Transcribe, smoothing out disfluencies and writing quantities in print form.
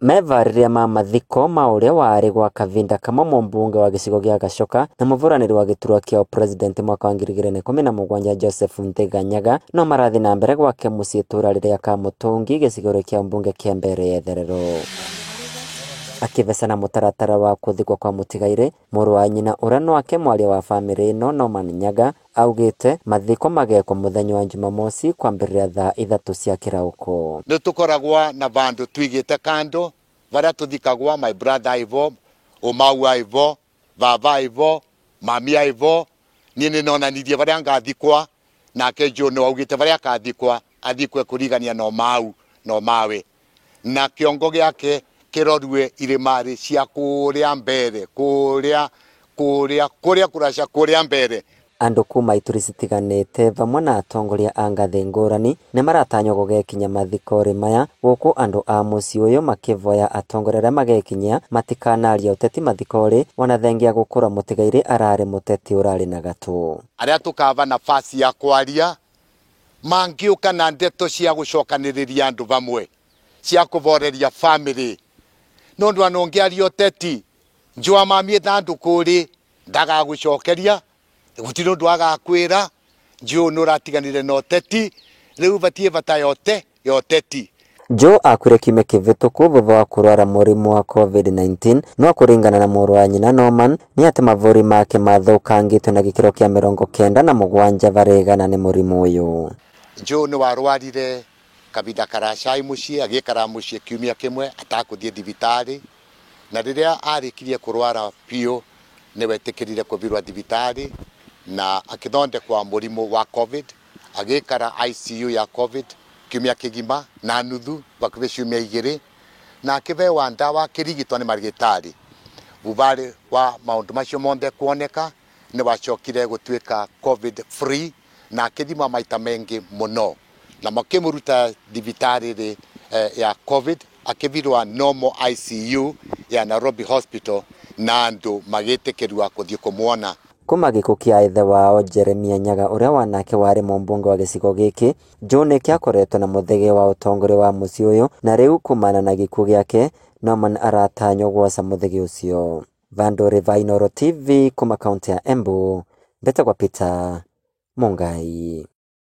Mevarĩria ma mathiko ma ũrĩa warĩ gwa kavinda kama mũmbunge wa gĩcigo gĩa Gachoka na mũvũranĩri wa gĩturwa kĩa president mwaka wa 2017 Joseph Nteganyaga no marathi na mbere gwake mũciĩ itũra rĩrĩa Kamutungi gĩcigo kĩa mbunge kĩa mbere yetherero. Akivesana mũtaratara wa kuthikwo kwa Mũtigairĩ, mũrũ wa nyina ũrĩa nwake mwaria wa bamĩrĩ ĩno Norman Nyaga augĩte mathiko magekwo mũthenya wa Jumamosi kwambĩrĩria thaa 3 cia kĩrauko. Nĩ tũkoragwo na vandu twigĩte kando varia tuthikagwa my brother aivo, Omau aivo, baba aivo, mami aivo. Niĩ nĩ nonanirie varia ngathikwa nake John augĩte varia akathikwa athikwe kũrigania na Omau na Omawe na kĩongo gĩake kĩrorue irĩmarĩ cia kũrĩa mbere kũrĩa kũraca kũrĩa mbere. Andũ kuma ituri citiganĩte vamwe na atongoria a ngathĩ ngũrani nĩ maratanywo gũgekinya mathiko maya gũkũ andũ a mũciĩ ũyũ makivoya atongoria arĩa magekinyia matikanaria ũteti mathiko wana thengia gũkũra Mũtigairĩ ararĩ mũteti ũrarĩ na gatũ. Arĩa tũkava nafasi ya kwaria mangĩũka na ndeto cia gũcokanĩrĩria andũ vamwe cia kũvoreria family no ndũ anongĩaria ũteti njũa mami thandũ kũrĩ ndagagũcokeria gũtirĩ ũndũ agakwĩra Joe nũratiganire na ũteti rĩu vatie vata yote ya ũteti. Joe akwire kiumia kĩvĩtũku thutha wa kũrwara mũrimũ wa COVID-19 no kũringana na mũrũ wa nyina Norman nĩ atĩ mavũri make mathũkangĩtwo na gĩkĩro kĩa 97 varĩ 100 nĩ mũrimũ ũyũ. Joe nĩ warwarire kavinda karacai mũciĩ agĩikara mũciĩ kiumia kĩmwe atakũthiĩ thibitarĩ na rĩrĩa arĩkirie kũrwara piũ nĩ wetĩkĩrire kũvirwa thibitarĩ na akĩthondekwa mũrimũ wa COVID agĩikara ICU ya COVID kiumia kĩgima na nuthu vakuvi ciumia 2 na akĩvewa ndawa akĩrigitwo nĩ marigĩtarĩ. Vuvarĩ wa maũndũ macio monthe kuoneka nĩ wacokire gũtuĩka COVID free na akĩthima maita mengi mũno na makĩmũruta thibitarĩ ya COVID akĩvirwa normal ICU ya Nairobi Hospital na andũ magĩtĩkĩrwa kũthiĩ kũmuona. Kuma gĩkuũ kĩa ithe wao Jeremia Nyaga ũrĩa wanake warĩ mũmbunge wa gĩcigo gĩkĩ, Joe nĩkĩ akoretwo na mũthege wa ũtongoria wa mũciĩ ũyũ na rĩu kumana na gĩkuũ gĩake Norman aratanywo gwaca mũthege ũcio. Vandũrĩ va Inooro TV kuma kaunti ya Embu, Mbetagwa Peter Mungai.